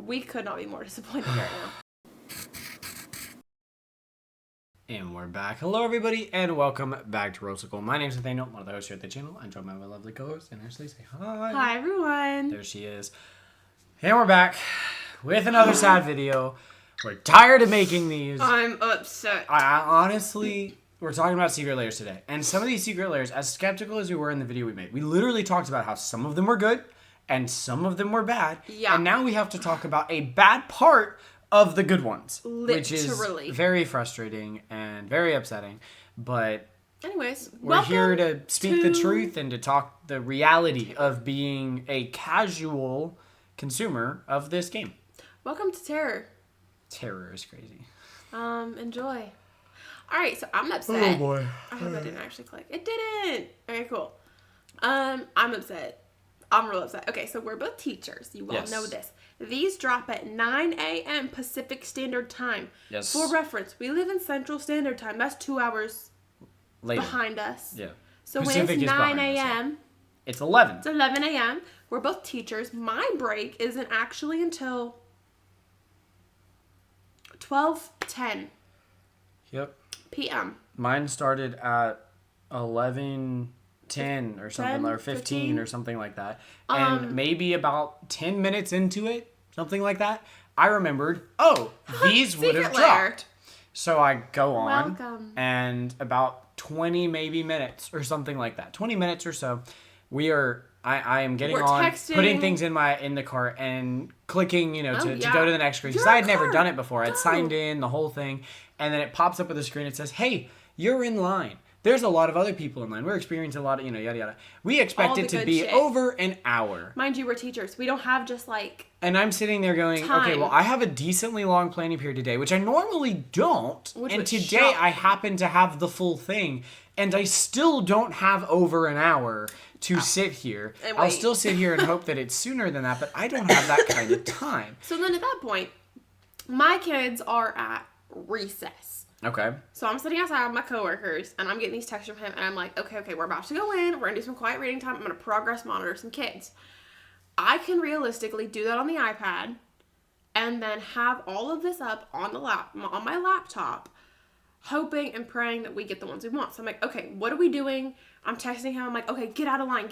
We could not be more disappointed right now. And we're back. Hello, everybody, and welcome back to Rosicle. My name's Nathaniel, one of the hosts here at the channel. I'm joined by my lovely co-host, and Ashley. Say hi. Hi, everyone. There she is. And we're back with another sad video. We're tired of making these. I'm upset. I honestly, we're talking about Secret Lairs today. And some of these Secret Lairs, as skeptical as we were in the video we made, we literally talked about how some of them were good and some of them were bad. Yeah. And now we have to talk about a bad part of the good ones. Literally. Which is very frustrating and very upsetting. But anyways, we're here to speak the truth and to talk the reality of being a casual consumer of this game. Welcome to Terror. Terror is crazy. Enjoy. Alright, so I'm upset. Oh boy. I hope that didn't actually click. It didn't. Okay, cool. I'm upset. I'm real upset. Okay, so we're both teachers. You all know this. These drop at 9 a.m. Pacific Standard Time. Yes. For reference, we live in Central Standard Time. That's 2 hours later behind us. Yeah. So Pacific when it's 9 a.m. It's 11. It's 11 a.m. We're both teachers. My break isn't actually until 12:10 Yep. p.m. Mine started at 11:10 or something, 10, or 15 or something like that. And maybe about 10 minutes into it, something like that, I remembered, these would have dropped. So I go on. Welcome. And about 20 maybe minutes or something like that, 20 minutes or so, I am getting on, texting. putting things in the cart and clicking, to go to the next screen. Because You're I had a never cart. done it before. I'd Go. signed in, the whole thing. And then it pops up with a screen. It says, hey, you're in line. There's a lot of other people in line. We're experiencing a lot of, yada, yada. We expect All it the to good be shit. over an hour. Mind you, we're teachers. We don't have just like... And I'm sitting there going, time. okay, well, I have a decently long planning period today, which I normally don't. Which and would today shock I me. happen to have the full thing. And I still don't have over an hour to sit here. And I'll wait. still sit here and hope that it's sooner than that, but I don't have that kind of time. So then at that point, my kids are at recess. Okay. So I'm sitting outside with my coworkers, and I'm getting these texts from him, and I'm like, okay, we're about to go in. We're going to do some quiet reading time. I'm going to progress monitor some kids. I can realistically do that on the iPad and then have all of this up on on my laptop, hoping and praying that we get the ones we want. So I'm like, okay, what are we doing? I'm texting him. I'm like, okay, get out of line.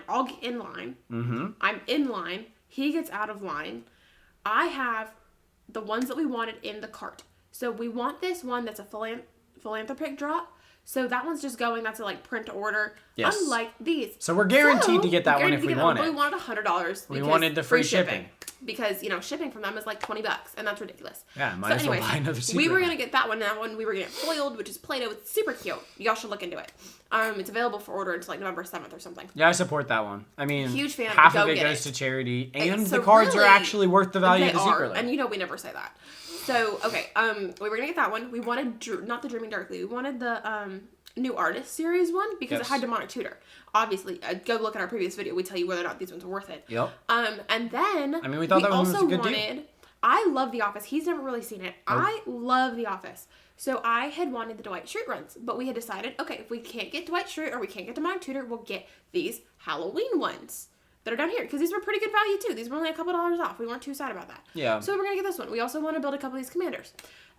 I'll get in line. Mm-hmm. I'm in line. He gets out of line. I have the ones that we wanted in the cart. So we want this one that's a philanthropic drop. So that one's just going. That's a print order. Yes. Unlike these. So we're guaranteed to get that one if we want it. We wanted $100. We wanted the free shipping. Because, shipping from them is like $20, and that's ridiculous. Yeah, might as well buy another Secret we were Lair. going to get that one. That one we were getting foiled, which is Play-Doh. It's super cute. Y'all should look into it. It's available for order until November 7th or something. Yeah, I support that one. I mean, Huge fan. half Go of it get goes it. to charity, and So the cards really, are actually worth the value of the Secret Lair. And we never say that. So, okay, we were going to get that one. We wanted, not the Dreaming Darkly, we wanted the New Artist Series one because it had Demonic Tutor. Obviously, go look at our previous video. We tell you whether or not these ones are worth it. Yep. And then we thought that one was a good deal. I love The Office. He's never really seen it. I love The Office. So I had wanted the Dwight Schrute runs, but we had decided, okay, if we can't get Dwight Schrute or we can't get Demonic Tutor, we'll get these Halloween ones that are down here because these were pretty good value too. These were only a couple $dollars off. We weren't too sad about that. Yeah. So we're gonna get this one. We also want to build a couple of these commanders.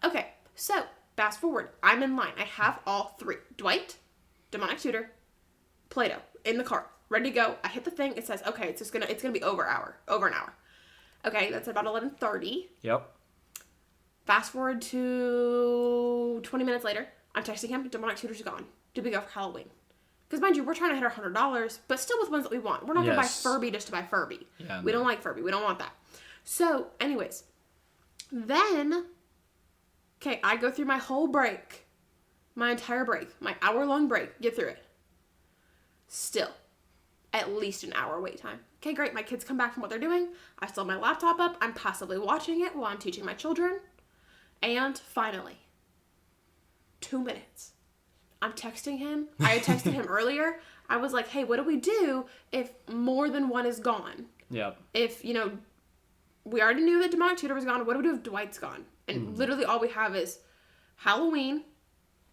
Okay, so fast forward. I'm in line. I have all three: Dwight, Demonic Tutor, Play-Doh in the cart, ready to go. I hit the thing. It says, okay, it's gonna be over an hour. Okay, that's about 11:30. Yep. Fast forward to 20 minutes later. I'm texting him. Demonic Tutor's gone. Did we go for Halloween? Because mind you, we're trying to hit our $100, but still with ones that we want. We're not going to buy Furby just to buy Furby. Yeah, we don't like Furby. We don't want that. So, anyways, then, okay, I go through my whole break, my entire break, my hour-long break, get through it. Still, at least an hour wait time. Okay, great. My kids come back from what they're doing. I still have my laptop up. I'm passively watching it while I'm teaching my children. And finally, 2 minutes. I'm texting him. I had texted him earlier. I was like, hey, what do we do if more than one is gone? Yep. If, we already knew that Demonic Tutor was gone. What do we do if Dwight's gone? And literally all we have is Halloween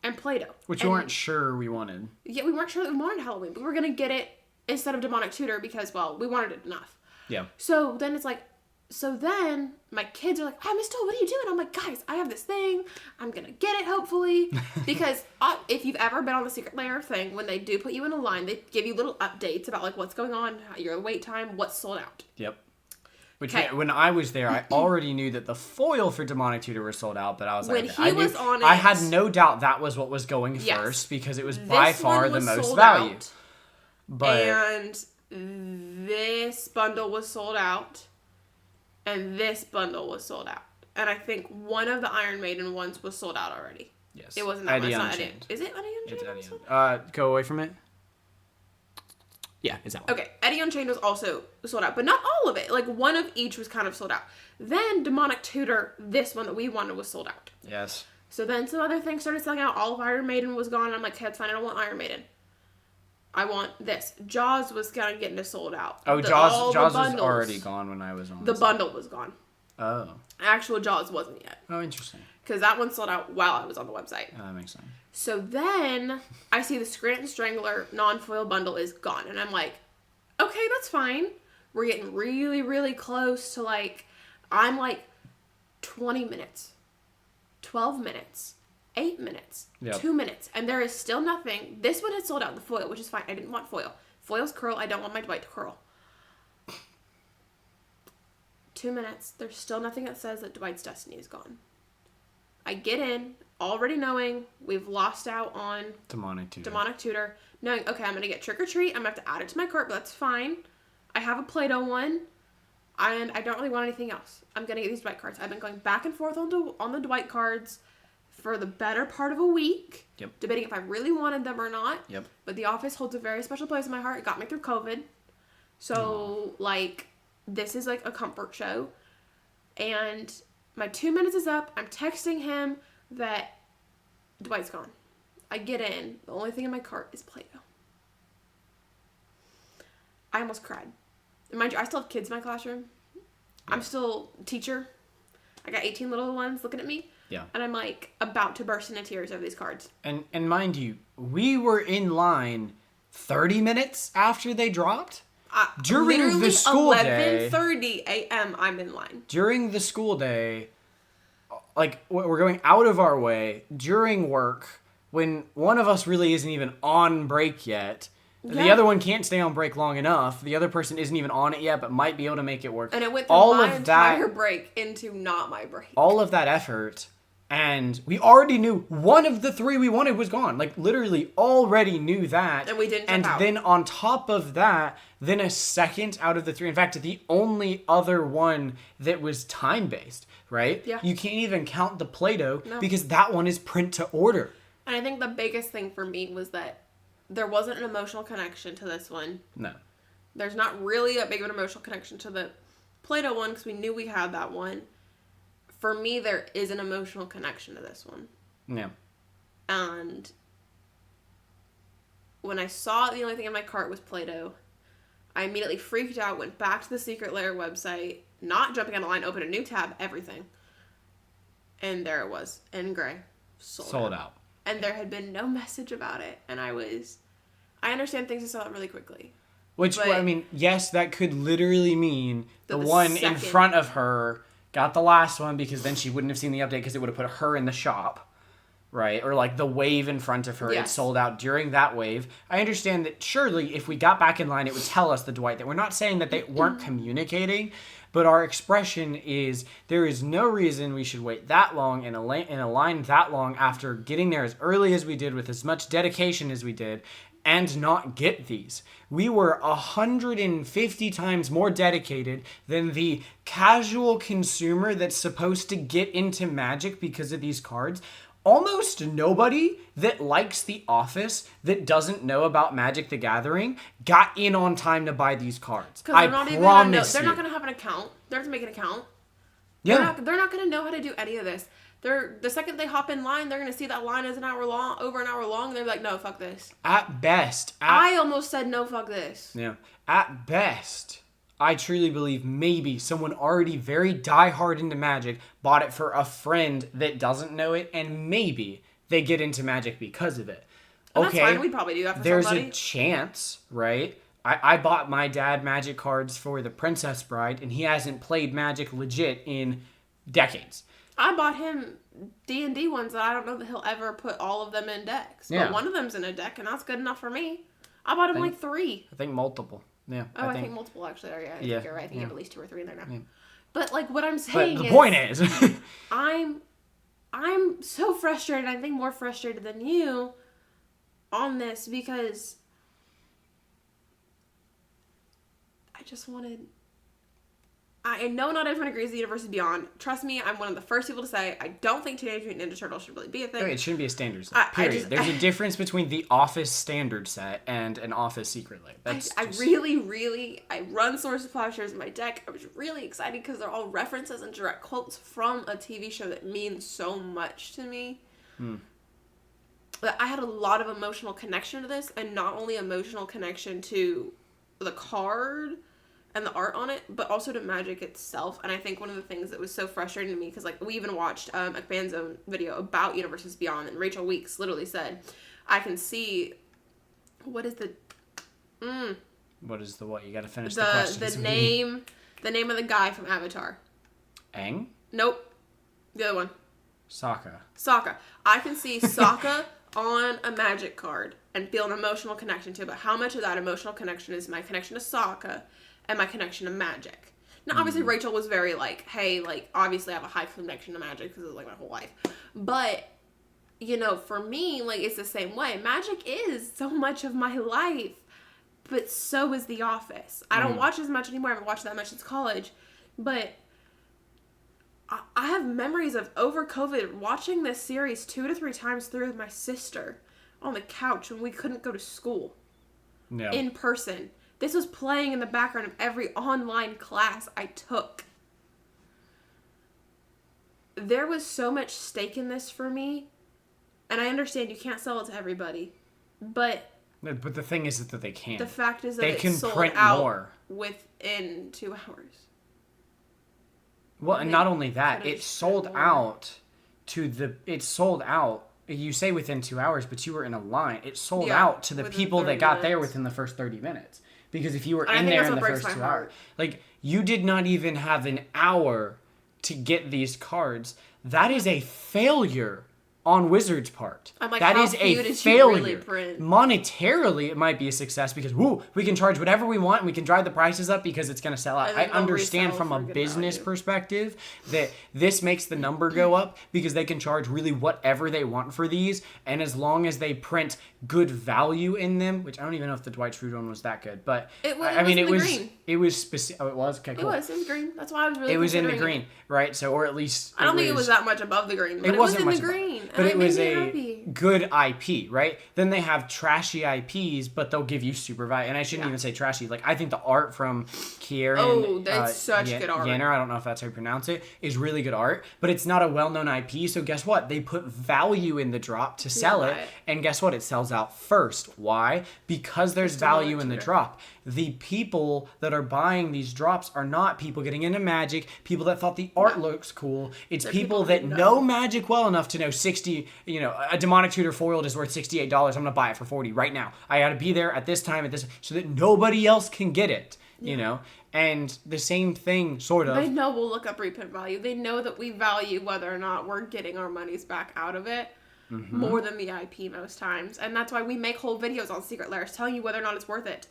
and Play-Doh. Which we weren't sure we wanted. Yeah, we weren't sure that we wanted Halloween. But we were going to get it instead of Demonic Tutor because, well, we wanted it enough. Yeah. So then it's like, So then my kids are like, "Ah, Miss Dole, what are you doing?" I'm like, "Guys, I have this thing. I'm going to get it, hopefully." Because if you've ever been on the Secret Lair thing, when they do put you in a line, they give you little updates about like what's going on, your wait time, what's sold out. Yep. Which when I was there, I already knew that the foil for Demonic Tutor was sold out, but I was like, I had no doubt that was what was going first because it was by far the most valued. And this bundle was sold out, and this bundle was sold out. And I think one of the Iron Maiden ones was sold out already. Yes. It wasn't that one. It's not Eddie. Is it Eddie Unchained? It's Eddie. Go away from it. Yeah, is that one. Okay, Eddie Unchained was also sold out, but not all of it. Like, one of each was kind of sold out. Then Demonic Tutor, this one that we wanted, was sold out. Yes. So then some other things started selling out. All of Iron Maiden was gone. I'm like, okay, that's fine. I don't want Iron Maiden. I want this. Jaws was kind of getting to sold out. Oh, Jaws was already gone when I was on. The bundle was gone. Oh. Actual Jaws wasn't yet. Oh, interesting. Because that one sold out while I was on the website. Oh, that makes sense. So then I see the Scranton Strangler non-foil bundle is gone. And I'm like, okay, that's fine. We're getting really, really close to like, I'm like 20 minutes, 12 minutes, 8 minutes, 2 minutes. And there is still nothing. This one had sold out the foil, which is fine. I didn't want foil. Foil's curl. I don't want my Dwight to curl. 2 minutes. There's still nothing that says that Dwight's Destiny is gone. I get in, already knowing we've lost out on Demonic Tutor. Knowing, okay, I'm going to get Trick or Treat. I'm going to have to add it to my cart, but that's fine. I have a Play-Doh one, and I don't really want anything else. I'm going to get these Dwight cards. I've been going back and forth on the Dwight cards for the better part of a week, debating if I really wanted them or not. Yep. But The Office holds a very special place in my heart. It got me through COVID. So, like, this is like a comfort show. And my 2 minutes is up. I'm texting him that Dwight's gone. I get in. The only thing in my cart is Play-Doh. I almost cried. And mind you, I still have kids in my classroom. I'm still a teacher. I got 18 little ones looking at me. Yeah. And I'm like about to burst into tears over these cards. And mind you, we were in line 30 minutes after they dropped. During the school day. 11:30 a.m. I'm in line. During the school day, like, we're going out of our way during work when one of us really isn't even on break yet. Yeah. The other one can't stay on break long enough. The other person isn't even on it yet, but might be able to make it work. And it went through my entire break into not my break. All of that effort, and we already knew one of the three we wanted was gone. Like, literally already knew that. And we didn't jump out. And then on top of that, then a second out of the three. In fact, the only other one that was time-based, right? Yeah. You can't even count the Play-Doh because that one is print to order. And I think the biggest thing for me was that there wasn't an emotional connection to this one. No. There's not really a big of an emotional connection to the Play-Doh one because we knew we had that one. For me, there is an emotional connection to this one. Yeah. And when I saw the only thing in my cart was Play-Doh, I immediately freaked out, went back to the Secret Lair website, not jumping on the line, opened a new tab, everything. And there it was, in gray. Sold out. And there had been no message about it. And I understand things sell out really quickly. Which, well, I mean, yes, that could literally mean the one in front of her got the last one because then she wouldn't have seen the update because it would have put her in the shop, right? Or like the wave in front of her, it sold out during that wave. I understand that surely if we got back in line, it would tell us the Dwight that we're not saying that they weren't communicating, but our expression is there is no reason we should wait that long in a line that long after getting there as early as we did with as much dedication as we did and not get these. We were 150 times more dedicated than the casual consumer that's supposed to get into Magic because of these cards. Almost nobody that likes The Office that doesn't know about Magic the Gathering got in on time to buy these cards. I promise you. They're not going to have an account. They're going to make an account. Yeah. They're not going to know how to do any of this. The second they hop in line, they're going to see that line is over an hour long, and they're like, no, fuck this. At best. I almost said, no, fuck this. Yeah. At best, I truly believe maybe someone already very diehard into Magic bought it for a friend that doesn't know it, and maybe they get into Magic because of it. And that's fine. We probably do that for there's somebody. A chance, right? I bought my dad Magic cards for the Princess Bride, and he hasn't played Magic legit in decades. I bought him D&D ones that I don't know that he'll ever put all of them in decks. But one of them's in a deck, and that's good enough for me. I bought him 3. I think multiple. Yeah. Oh, I think multiple actually are. Yeah, I think you're right. I think you have at least 2 or 3 in there now. Yeah. But like what I'm saying is... the point is... I'm so frustrated. I think more frustrated than you on this because I just wanted... I know not everyone agrees with the Universe is Beyond. Trust me, I'm one of the first people to say I don't think Teenage Mutant Ninja Turtles should really be a thing. It shouldn't be a standard set. Period. There's a difference between the Office standard set and an Office Secret Lair. I run Source Supply shares in my deck. I was really excited because they're all references and direct quotes from a TV show that means so much to me. But I had a lot of emotional connection to this, and not only emotional connection to the card and the art on it, but also to Magic itself. And I think one of the things that was so frustrating to me, because like we even watched a Fanzone video about Universes Beyond, and Rachel Weeks literally said, I can see what is the what? You gotta finish the question. The name of the guy from Avatar. Aang? Nope. The other one. Sokka. I can see Sokka on a Magic card and feel an emotional connection to it, but how much of that emotional connection is my connection to Sokka and my connection to Magic? Now, obviously, Rachel was very like, hey, like, obviously I have a high connection to Magic because it's like my whole life. But, you know, for me, like, it's the same way. Magic is so much of my life, but so is The Office. I don't watch as much anymore. I haven't watched that much since college. But I have memories of over COVID watching this series 2 to 3 times through with my sister on the couch when we couldn't go to school in person. This was playing in the background of every online class I took. There was so much stake in this for me. And I understand you can't sell it to everybody. But the thing is that they can. The fact is that they can sold print out more within 2 hours. Well, and not only that, it sold out. You say within 2 hours, but you were in a line. It sold out to the people that got there within the first 30 minutes. Because if you were in there in the first 2 hours, like, you did not even have an hour to get these cards. That is a failure on Wizards' part. I'm like, that how is a few did failure. You really print? Monetarily, it might be a success because we can charge whatever we want and we can drive the prices up because it's going to sell out. I understand from a business perspective that this makes the number go up because they can charge really whatever they want for these, and as long as they print good value in them, which I don't even know if the Dwight Schrute one was that good, but it was green. It was specific. Oh, it was? Okay, cool. It was green. That's why I was really. It was in the green, right? So, or at least I don't think it was that much above the green, but it was in the green. But it was a good IP, right? Then they have trashy IPs, but they'll give you super value. And I shouldn't even say trashy. Like, I think the art from Kieran... Oh, that's such good art. Yenner, I don't know if that's how you pronounce it, is really good art. But it's not a well-known IP, so guess what? They put value in the drop to sell it. And guess what? It sells out first. Why? Because there's value in the drop. The people that are buying these drops are not people getting into Magic, people that thought the art looks cool. It's people that know Magic well enough to know a Demonic Tutor foiled is worth $68. I'm going to buy it for $40 right now. I got to be there at this time, so that nobody else can get it, you know? And the same thing, sort of. They know we'll look up reprint value. They know that we value whether or not we're getting our monies back out of it more than the IP most times. And that's why we make whole videos on Secret Lairs telling you whether or not it's worth it.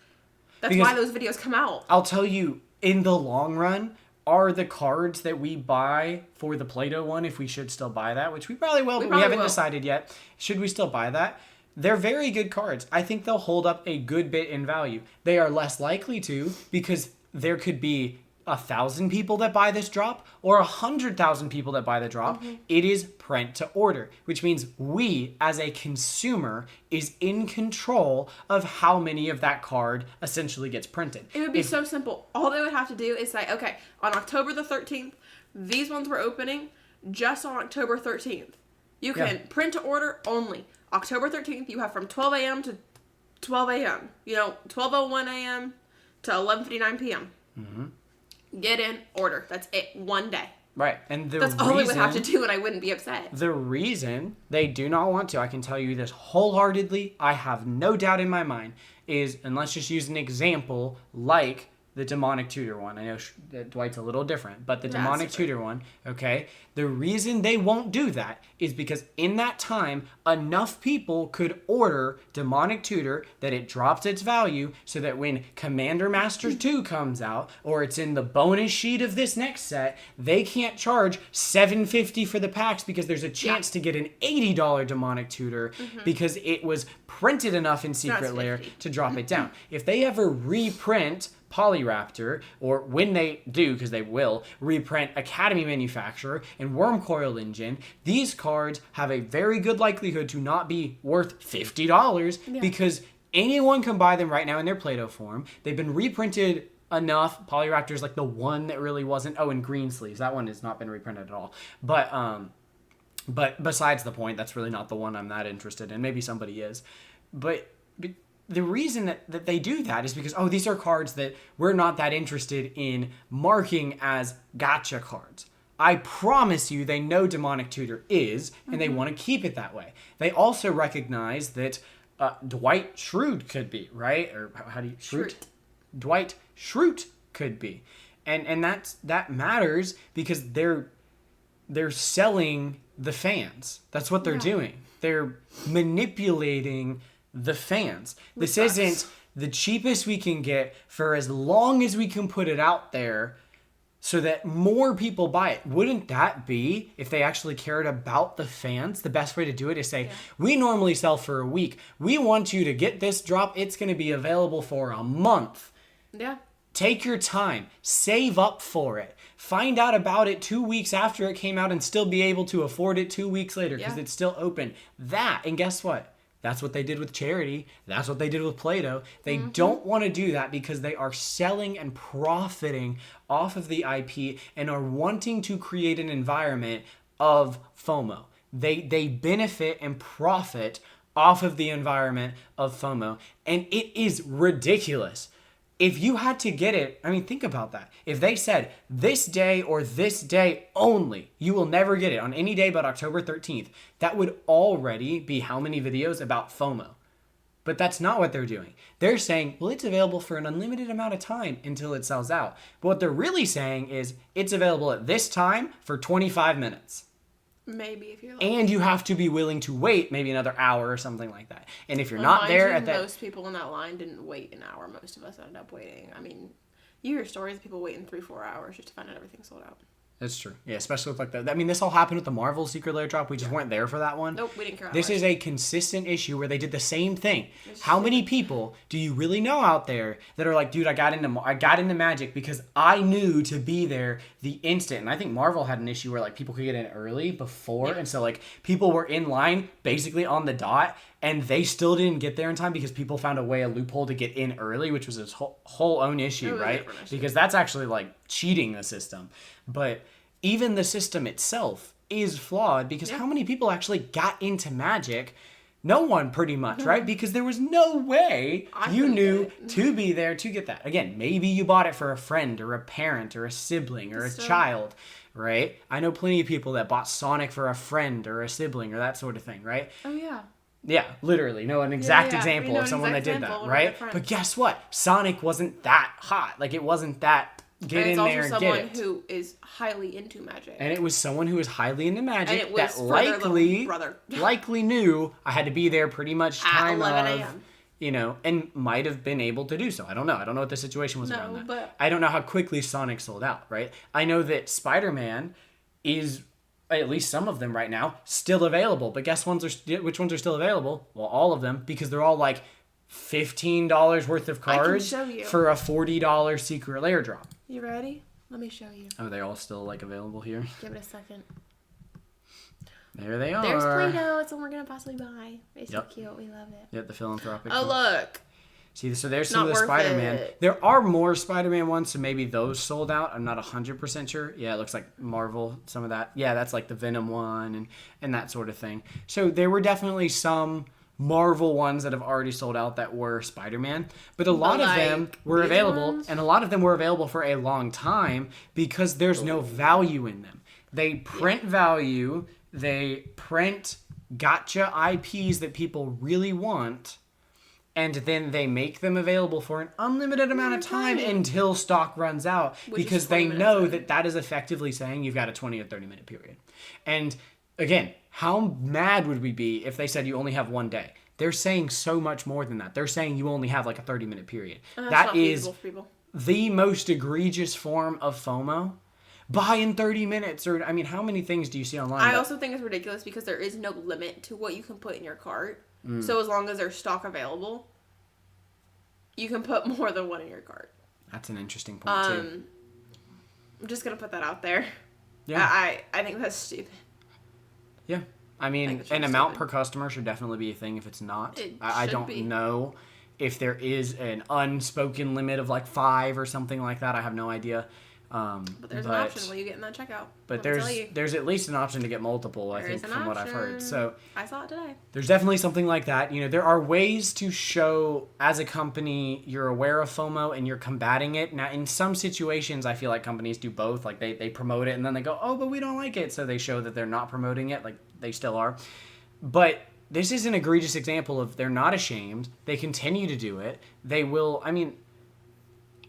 That's why those videos come out. I'll tell you, in the long run, are the cards that we buy for the Play-Doh one, if we should still buy that, which we probably will, but we haven't decided yet. Should we still buy that? They're very good cards. I think they'll hold up a good bit in value. They are less likely to because there could be 1,000 people that buy this drop or 100,000 people that buy the drop. It is print to order, which means we as a consumer is in control of how many of that card essentially gets printed. It would be so simple. All they would have to do is say, okay, on October the 13th, these ones were opening just on October 13th. You can print to order only. October 13th, you have from 12 a.m. to 12 a.m. 12:01 a.m. to 11:59 p.m. Get in, order. That's it. One day. Right. And that's all they would have to do, and I wouldn't be upset. The reason they do not want to, I can tell you this wholeheartedly, I have no doubt in my mind, is, and let's just use an example like the demonic tutor one. I know Dwight's a little different, but the demonic tutor one, okay? The reason they won't do that is because in that time, enough people could order demonic tutor that it drops its value so that when Commander Master 2 comes out, or it's in the bonus sheet of this next set, they can't charge $750 for the packs because there's a chance to get an $80 demonic tutor because it was printed enough in Secret Lair to drop it down. If they ever reprint Polyraptor, or when they do, because they will, reprint Academy Manufacturer and Worm Coil Engine, these cards have a very good likelihood to not be worth $50 because anyone can buy them right now in their Play-Doh form. They've been reprinted enough. Polyraptor's like the one that really wasn't. Oh, and Green Sleeves. That one has not been reprinted at all. But besides the point, that's really not the one I'm that interested in. Maybe somebody is. But the reason that they do that is because, these are cards that we're not that interested in marking as gotcha cards. I promise you they know Demonic Tutor is, and they want to keep it that way. They also recognize that Dwight Schrute could be, right? Or how do you... Schrute? Dwight Schrute could be. And that matters because they're selling the fans. That's what they're doing. They're manipulating the fans. This isn't the cheapest we can get for as long as we can put it out there so that more people buy it. Wouldn't that be, if they actually cared about the fans, the best way to do it is say, we normally sell for a week. We want you to get this drop. It's going to be available for a month. Yeah. Take your time. Save up for it. Find out about it 2 weeks after it came out and still be able to afford it 2 weeks later because it's still open. And guess what? That's what they did with Charity. That's what they did with Play-Doh. They don't want to do that because they are selling and profiting off of the IP and are wanting to create an environment of FOMO. They benefit and profit off of the environment of FOMO. And it is ridiculous. If you had to get it, think about that. If they said this day or this day only, you will never get it on any day but October 13th, that would already be how many videos about FOMO? But that's not what they're doing. They're saying, well, it's available for an unlimited amount of time until it sells out. But what they're really saying is it's available at this time for 25 minutes. Maybe if you're lucky. And you have to be willing to wait maybe another hour or something like that. And if you're not there at that... Most people in that line didn't wait an hour. Most of us ended up waiting. You hear stories of people waiting 3-4 hours just to find out everything sold out. That's true. Yeah, especially with like that. This all happened with the Marvel Secret Lair drop. We just weren't there for that one. Nope, we didn't care. This is a consistent issue where they did the same thing. How many people do you really know out there that are like, dude, I got into Magic because I knew to be there the instant. And I think Marvel had an issue where like people could get in early before, and so like people were in line basically on the dot, and they still didn't get there in time because people found a loophole to get in early, which was its whole own issue, right? Because that's actually like cheating the system. But even the system itself is flawed because how many people actually got into Magic? No one, pretty much, right? Because there was no way you knew to be there to get that. Again, maybe you bought it for a friend or a parent or a sibling or a child, right? I know plenty of people that bought Sonic for a friend or a sibling or that sort of thing, right? Oh, yeah. Yeah, literally. No, an exact example of someone that did that, right? But guess what? Sonic wasn't that hot. Like, it wasn't that get in there and get it. And it's also someone who is highly into Magic. And it was someone who was highly into Magic and it was that likely knew I had to be there pretty much time at 11 a.m. And might have been able to do so. I don't know. I don't know what the situation was around that. But I don't know how quickly Sonic sold out, right? I know that Spider-Man is, at least some of them right now, still available. But guess which ones are still available? Well, all of them, because they're all like $15 worth of cards for a $40 Secret Lair drop. You ready? Let me show you. Oh, they're all still like available here? Give it a second. There they are. There's Play-Doh. It's what we're going to possibly buy. It's so cute. We love it. Yep, the philanthropic. Oh, look. See, so there's some of the Spider-Man. There are more Spider-Man ones, so maybe those sold out. I'm not 100% sure. Yeah, it looks like Marvel, some of that. Yeah, that's like the Venom one and that sort of thing. So there were definitely some Marvel ones that have already sold out that were Spider-Man, but a lot of them were available, and a lot of them were available for a long time because there's no value in them. They print value. They print gotcha IPs that people really want. And then they make them available for an unlimited amount of time until stock runs out. Because they know that is effectively saying you've got a 20 or 30 minute period. And again, how mad would we be if they said you only have one day? They're saying so much more than that. They're saying you only have like a 30-minute period. That is the most egregious form of FOMO. Buy in 30 minutes. Or, I mean, how many things do you see online? I also think it's ridiculous because there is no limit to what you can put in your cart. So as long as there's stock available, you can put more than one in your cart. That's an interesting point, too. I'm just going to put that out there. Yeah. I think that's stupid. Yeah. I mean, an amount per customer should definitely be a thing if it's not. I don't know if there is an unspoken limit of like 5 or something like that. I have no idea. But there's an option when you get in that checkout. But there's at least an option to get multiple, I think, from what I've heard. So I saw it today. There's definitely something like that. You know, there are ways to show as a company you're aware of FOMO and you're combating it. Now, in some situations, I feel like companies do both. Like they promote it and then they go, oh, but we don't like it. So they show that they're not promoting it. Like they still are. But this is an egregious example of they're not ashamed. They continue to do it. They will, I mean,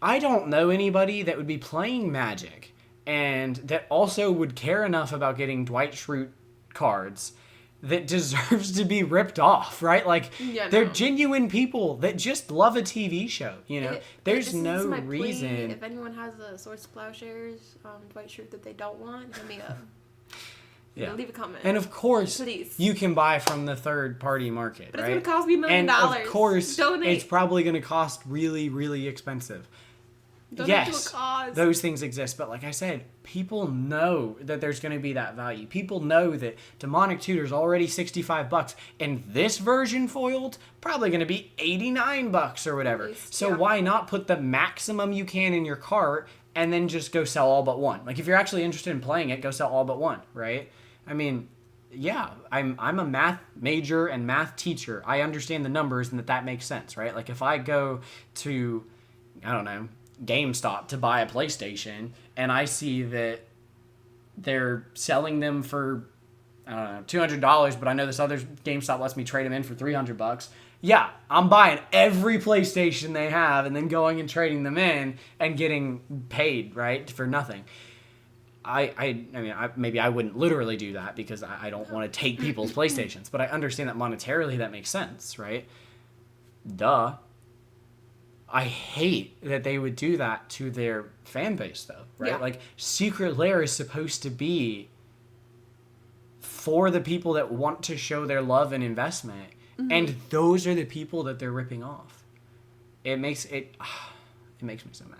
I don't know anybody that would be playing Magic and that also would care enough about getting Dwight Schrute cards that deserves to be ripped off, right? Like, they're genuine people that just love a TV show, you know? There's no reason. If anyone has a Swords to Plowshares, Dwight Schrute that they don't want, hit me up. Yeah. Leave a comment. And of course, please, you can buy from the third-party market, but right? It's going to cost me $1 million. And of course, donate. It's probably going to cost really, really expensive. Donate yes, to a cause. Those things exist, but like I said, people know that there's going to be that value. People know that Demonic Tutor's already $65, and this version foiled probably going to be $89 or whatever. Least, so why not put the maximum you can in your cart and then just go sell all but one? Like if you're actually interested in playing it, go sell all but one, right? I mean, yeah, I'm a math major and math teacher. I understand the numbers and that makes sense, right? Like if I go to, I don't know, GameStop to buy a PlayStation and I see that they're selling them for, I don't know, $200, but I know this other GameStop lets me trade them in for $300. Yeah, I'm buying every PlayStation they have and then going and trading them in and getting paid, right, for nothing. I mean, maybe I wouldn't literally do that because I don't want to take people's PlayStations, but I understand that monetarily that makes sense, right? Duh. I hate that they would do that to their fan base, though, right? Yeah. Like, Secret Lair is supposed to be for the people that want to show their love and investment, and those are the people that they're ripping off. It makes me so mad.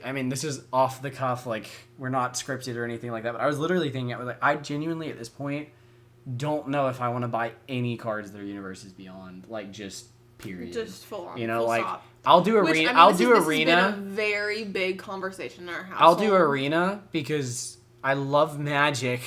I mean, this is off the cuff, like, we're not scripted or anything like that, but I was literally thinking, I genuinely, at this point, don't know if I want to buy any cards that are Universes Beyond, like, just period. Just full on. You know, like, stop. I'll do arena. Which, I mean, this has been a very big conversation in our house. I'll do arena because I love Magic,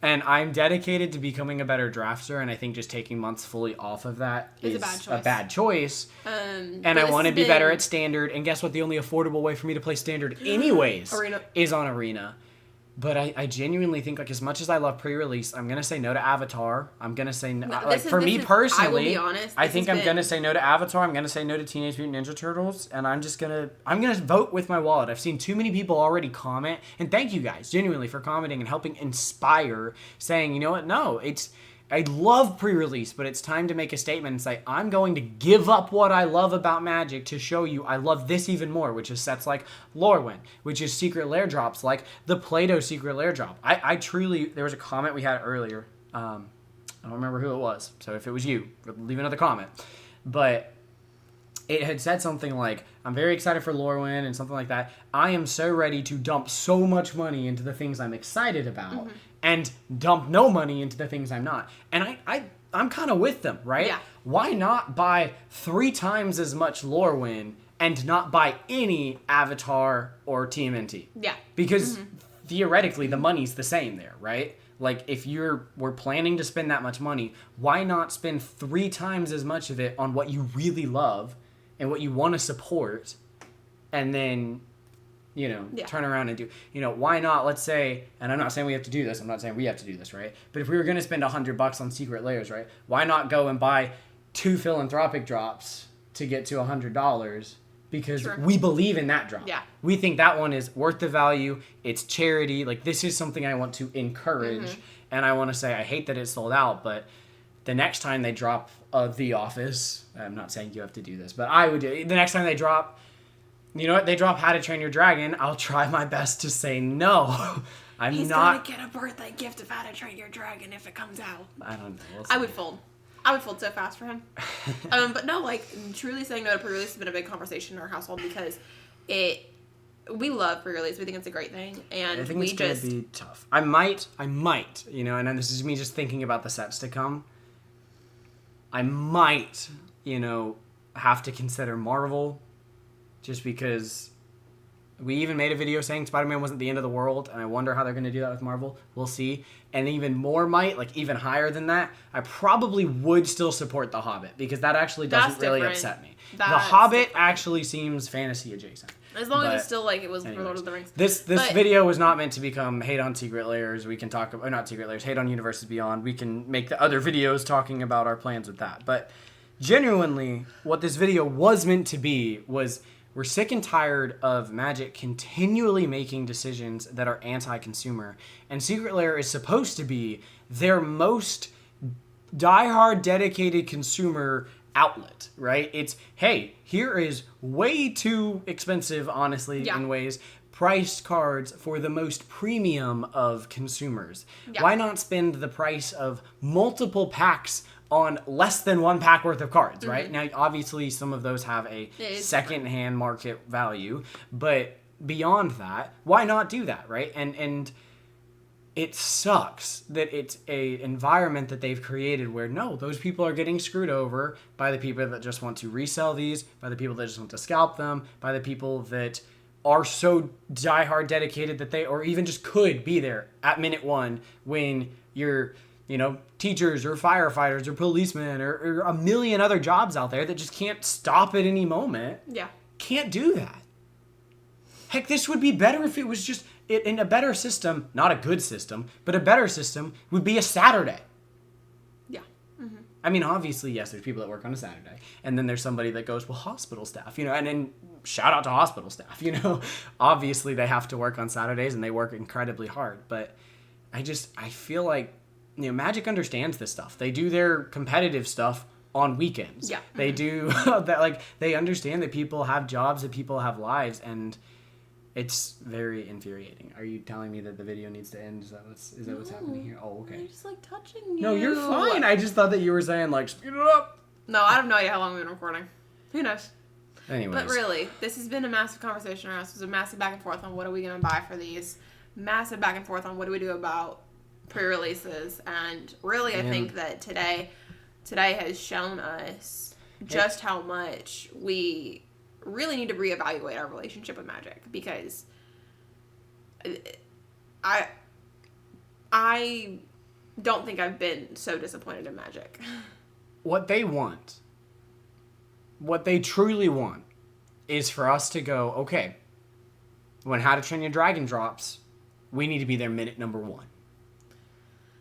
and I'm dedicated to becoming a better drafter, and I think just taking months fully off of that is a bad choice. And I want to be better at Standard, and guess what? The only affordable way for me to play Standard anyways is on Arena. But I genuinely think, like, as much as I love pre-release, I'm going to say no to Avatar. I'm going to say no. For me personally, I will be honest, I think I'm going to say no to Avatar. I'm going to say no to Teenage Mutant Ninja Turtles. And I'm going to vote with my wallet. I've seen too many people already comment. And thank you guys, genuinely, for commenting and helping inspire, saying, you know what, no, I love pre-release, but it's time to make a statement and say, I'm going to give up what I love about Magic to show you I love this even more, which is sets like Lorwyn, which is Secret Lair drops, like the Play-Doh Secret Lair drop. I truly, there was a comment we had earlier. I don't remember who it was, so if it was you, leave another comment. But it had said something like, I'm very excited for Lorwyn and something like that. I am so ready to dump so much money into the things I'm excited about and dump no money into the things I'm not. And I'm kind of with them, right? Yeah. Why not buy 3 times as much Lorwyn and not buy any Avatar or TMNT? Yeah. Because theoretically the money's the same there, right? Like, if we're planning to spend that much money, why not spend 3 times as much of it on what you really love and what you want to support, and then turn around and do, why not, let's say, and I'm not saying we have to do this, I'm not saying we have to do this, right? But if we were going to spend $100 on Secret Lairs, right? Why not go and buy 2 philanthropic drops to get to $100? Because we believe in that drop. Yeah. We think that one is worth the value. It's charity. Like, this is something I want to encourage. And I want to say, I hate that it's sold out, but the next time they drop The Office, I'm not saying you have to do this, but I would do it. The next time they drop, they drop How to Train Your Dragon, I'll try my best to say no. He's gonna get a birthday gift of How to Train Your Dragon if it comes out. I don't know. I would fold. I would fold so fast for him. But no, like, truly saying no to pre-release has been a big conversation in our household because we love pre-release. We think it's a great thing. And I think it's going to be tough. I might, and this is me just thinking about the sets to come. I might, have to consider Marvel just because we even made a video saying Spider-Man wasn't the end of the world, and I wonder how they're going to do that with Marvel. We'll see. And even more might, like even higher than that, I probably would still support The Hobbit because that actually doesn't really upset me. The Hobbit actually seems fantasy adjacent. As long as it's still like it was for Lord of the Rings. This video was not meant to become hate on Secret Lairs. We can talk about, not Secret Lairs, hate on Universes Beyond. We can make the other videos talking about our plans with that. But genuinely, what this video was meant to be was we're sick and tired of Magic continually making decisions that are anti-consumer. And Secret Lair is supposed to be their most diehard dedicated consumer outlet, right? It's, hey, here is way too expensive, honestly, in ways, priced cards for the most premium of consumers. Yeah. Why not spend the price of multiple packs on less than 1 pack worth of cards, right? Now, obviously, some of those have a second-hand market value, but beyond that, why not do that, right? And it sucks that it's a environment that they've created where, no, those people are getting screwed over by the people that just want to resell these, by the people that just want to scalp them, by the people that are so diehard dedicated that they, or even just could be there at minute 1 when you're, teachers or firefighters or policemen or a million other jobs out there that just can't stop at any moment. Yeah. Can't do that. Heck, this would be better if it was just in a better system, not a good system, but a better system would be a Saturday. Yeah. Mm-hmm. I mean, obviously, yes, there's people that work on a Saturday. And then there's somebody that goes, well, hospital staff, and then shout out to hospital staff, Obviously, they have to work on Saturdays and they work incredibly hard. But I feel like, Magic understands this stuff. They do their competitive stuff on weekends. Yeah. They do that, like, they understand that people have jobs, that people have lives, and it's very infuriating. Are you telling me that the video needs to end? Is that what's happening here? Oh, okay. I'm just, like, touching you. No, you're fine. I just thought that you were saying, like, speed it up. No, I have no idea how long we've been recording. Who knows? Anyways. But really, this has been a massive conversation around us. It was a massive back and forth on what are we going to buy for these. Massive back and forth on what do we do about pre-releases. And really, I think that today has shown us just how much we really need to reevaluate our relationship with Magic, because I don't think I've been so disappointed in Magic. What they truly want is for us to go, okay, when How to Train Your Dragon drops, we need to be there minute number 1.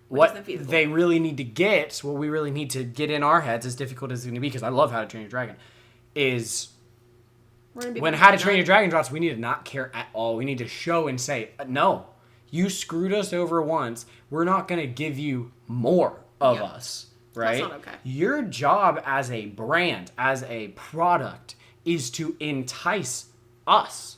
What they really need to get, what we really need to get in our heads, as difficult as it's going to be, because I love How to Train Your Dragon, is when How to Train Your Dragon drops, we need to not care at all. We need to show and say, no, you screwed us over once. We're not going to give you more of us, right? That's not okay. Your job as a brand, as a product, is to entice us.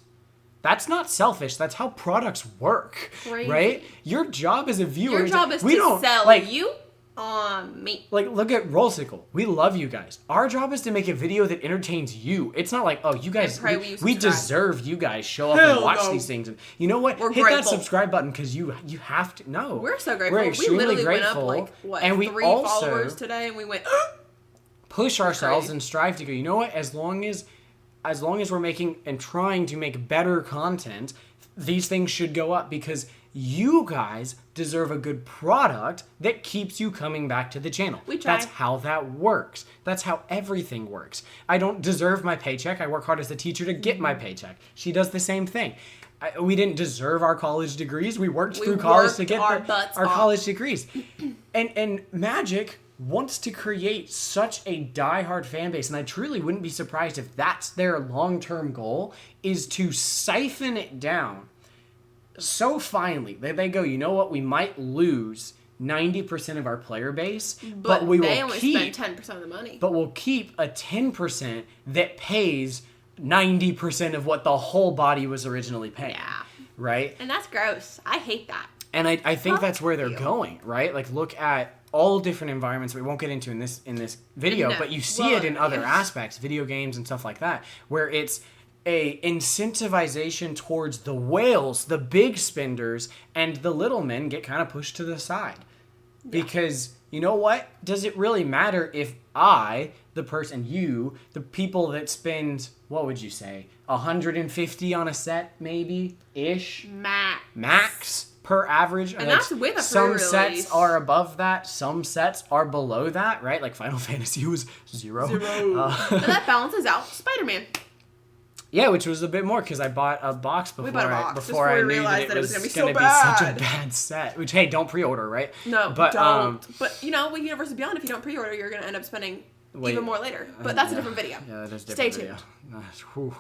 That's not selfish. That's how products work, right? Your job as a viewer... Your job is to sell you on me. Like, look at Rollsicle. We love you guys. Our job is to make a video that entertains you. It's not like, oh, you guys... We deserve you guys show up and watch these things. And you know what? Hit that subscribe button because you have to... No. We're so grateful. We're extremely grateful. Went up, like, and we 3 followers today, and we went... push ourselves and strive to go, you know what? As long as we're making and trying to make better content, these things should go up because you guys deserve a good product that keeps you coming back to the channel. We try. That's how that works. That's how everything works. I don't deserve my paycheck. I work hard as a teacher to get my paycheck. She does the same thing. we didn't deserve our college degrees. We worked through college to get our college degrees. And Magic wants to create such a diehard fan base, and I truly wouldn't be surprised if that's their long-term goal, is to siphon it down so finely that they go, you know what, we might lose 90% of our player base, but we will keep 10% of the money. But we'll keep a 10% that pays 90% of what the whole body was originally paying. Yeah. Right? And that's gross. I hate that. And I think that's where they're going, right? Like, look at all different environments we won't get into in this video, but you see it in other aspects, video games and stuff like that, where it's a incentivization towards the whales, the big spenders, and the little men get kind of pushed to the side. Yeah. Because, you know what? Does it really matter if I, the person, you, the people that spend, what would you say, 150 on a set, maybe, ish? Max per average. And that's with a some sets are above that, some sets are below that, right? Like Final Fantasy was 0. But that balances out Spider-Man. Yeah, which was a bit more because I bought a box before I knew realized that it was going to be such a bad set. Which, hey, don't pre-order, right? No, but don't. But, you know, with Universe Beyond, if you don't pre-order, you're going to end up spending even more later. But that's a different video. Yeah, that is a different video. Stay tuned.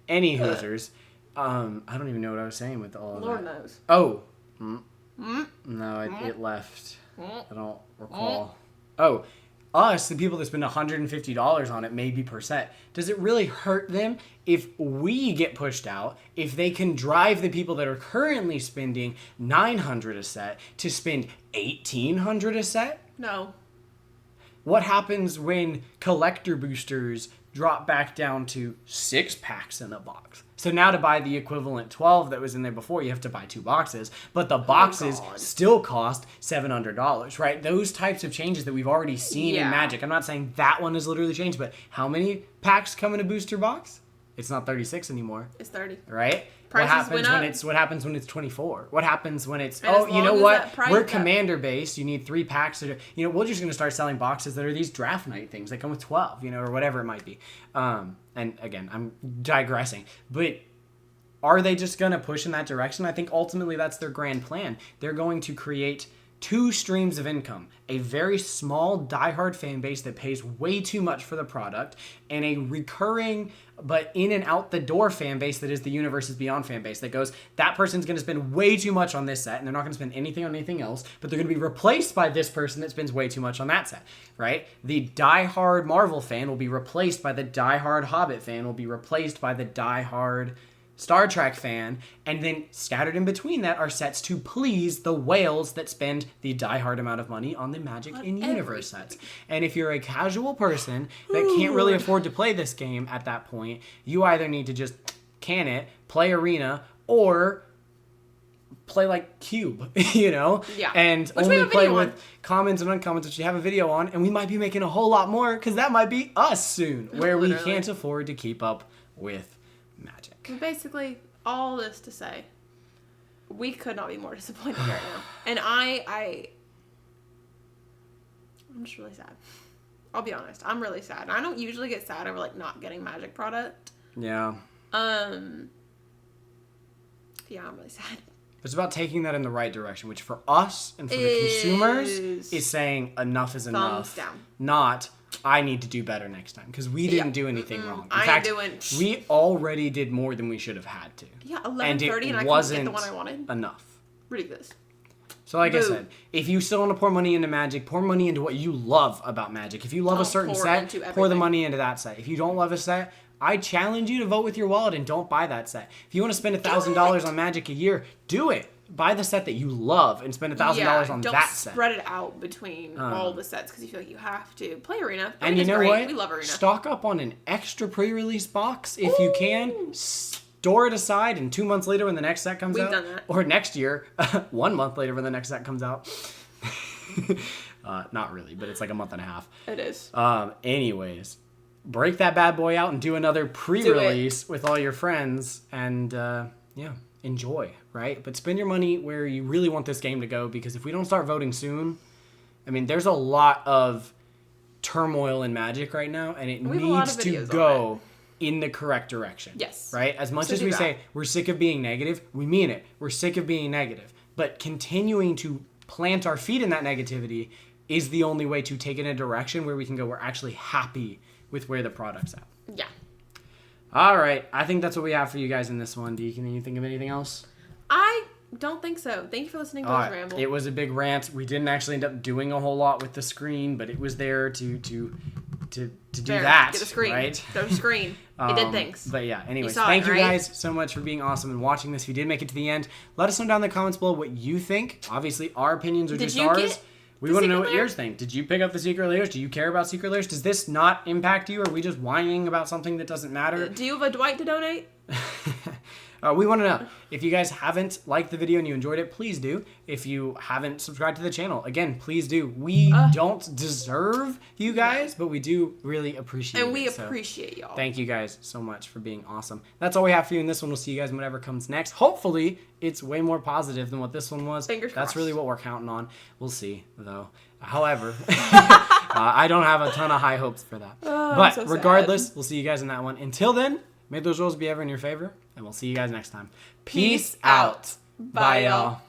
Any hoosers. I don't even know what I was saying with all of that. Lord knows. Oh. No, it left. I don't recall. Oh. Us, the people that spend $150 on it, maybe per set, does it really hurt them if we get pushed out, if they can drive the people that are currently spending $900 a set to spend $1,800 a set? No. What happens when collector boosters drop back down to 6 packs in a box? So now to buy the equivalent 12 that was in there before, you have to buy 2 boxes. But the boxes still cost $700, right? Those types of changes that we've already seen in Magic. I'm not saying that one has literally changed, but how many packs come in a booster box? It's not 36 anymore. It's 30. Right? Prices what happens when it's 24? What happens when it's, you know what? We're commander based. You need 3 packs. We're just going to start selling boxes that are these draft night things that come with 12, or whatever it might be. And again, I'm digressing. But are they just going to push in that direction? I think ultimately that's their grand plan. They're going to create 2 streams of income. A very small, diehard fan base that pays way too much for the product, and a recurring but in and out the door fan base that is the Universes Beyond fan base that goes, that person's going to spend way too much on this set, and they're not going to spend anything on anything else, but they're going to be replaced by this person that spends way too much on that set, right? The diehard Marvel fan will be replaced by the diehard Hobbit fan, will be replaced by the diehard Star Trek fan, and then scattered in between that are sets to please the whales that spend the diehard amount of money on the Magic in Universe sets. And if you're a casual person that can't really afford to play this game at that point, you either need to just can it, play Arena, or play like Cube, Yeah. And which only play with commons and uncommons, which you have a video on, and we might be making a whole lot more, because that might be us soon, where we can't afford to keep up with Magic. Basically, all this to say, we could not be more disappointed right now. And I'm just really sad. I'll be honest. I'm really sad. And I don't usually get sad over, not getting Magic product. Yeah. Yeah, I'm really sad. It's about taking that in the right direction, which for us and for the consumers is saying enough is enough. Thumbs down. Not, I need to do better next time, because we didn't do anything wrong. In fact, we already did more than we should have had to. Yeah, 11:30 and I couldn't get the one I wanted. Enough. Ridiculous. So like I said, if you still want to pour money into Magic, pour money into what you love about Magic. If you love a certain set, pour the money into that set. If you don't love a set, I challenge you to vote with your wallet and don't buy that set. If you want to spend $1,000 on Magic a year, do it. Buy the set that you love and spend $1,000 on that set. Don't spread it out between all the sets because you feel like you have to. Play Arena. And you know what? We love Arena. Stock up on an extra pre-release box if you can. Store it aside, and 2 months later when the next set comes out. We've done that. Or next year, 1 month later when the next set comes out. Not really, but it's like a month and a half. It is. Anyways, break that bad boy out and do another pre-release with all your friends, and enjoy, right? But spend your money where you really want this game to go, because if we don't start voting soon, I mean, there's a lot of turmoil in Magic right now, and it needs to go in the correct direction. Yes. Right? As much as we say we're sick of being negative, we mean it. We're sick of being negative. But continuing to plant our feet in that negativity is the only way to take it in a direction where we can go, we're actually happy with where the product's at. Yeah. All right. I think that's what we have for you guys in this one. Can you think of anything else? I don't think so. Thank you for listening to us ramble. It was a big rant. We didn't actually end up doing a whole lot with the screen, but it was there to do that. Get a screen. Right? There's a screen. It did things. But yeah, anyways, thank you guys so much for being awesome and watching this. If you did make it to the end, let us know down in the comments below what you think. Obviously, our opinions are just ours. We want to know what yours think. Did you pick up the Secret Lairs? Do you care about Secret Lairs? Does this not impact you? Or are we just whining about something that doesn't matter? Do you have a Dwight to donate? We want to know. If you guys haven't liked the video and you enjoyed it, please do. If you haven't subscribed to the channel, again, please do. We don't deserve you guys, but we do really appreciate it. And we appreciate y'all. Thank you guys so much for being awesome. That's all we have for you in this one. We'll see you guys in whatever comes next. Hopefully, it's way more positive than what this one was. Fingers crossed. That's really what we're counting on. We'll see, though. However, I don't have a ton of high hopes for that. But regardless, we'll see you guys in that one. Until then, may those rolls be ever in your favor, and we'll see you guys next time. Peace out. Bye, y'all.